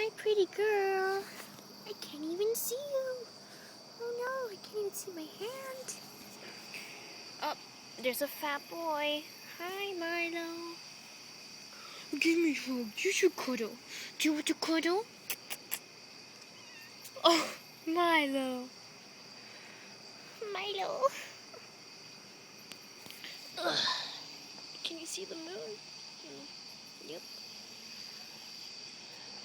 Hi, pretty girl. I can't even see you. Oh no, I can't even see my hand. Oh, there's a fat boy. Hi, Milo. Give me a hug. You should cuddle. Do you want to cuddle? Oh, Milo. Milo. Ugh. Can you see the moon? Yep.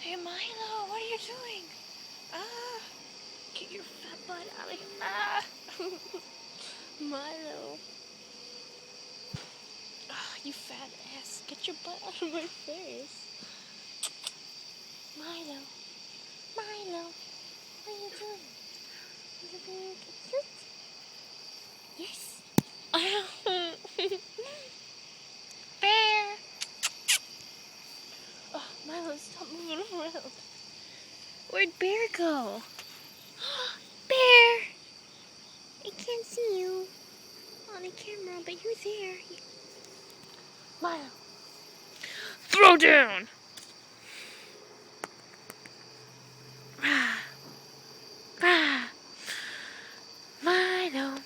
Hey, Milo, what are you doing? Ah, get your fat butt out of here. Ah. Milo. Ah, you fat ass. Get your butt out of my face. Milo. Milo. What are you doing? Is it being cute? Yes. Bear. Oh, Milo, stop moving around. Where'd Bear go? Bear! I can't see you on the camera, but you're there. Milo. Throw down! Milo.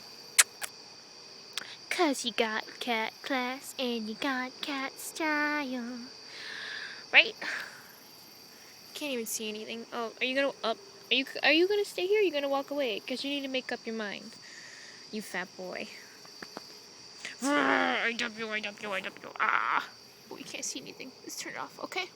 'Cause you got cat class and you got cat style. Right? Can't even see anything. Oh, are you gonna up? Are you gonna stay here? Or are you gonna walk away? 'Cause you need to make up your mind. You fat boy. I W. Ah. Oh, you can't see anything. Let's turn it off, okay?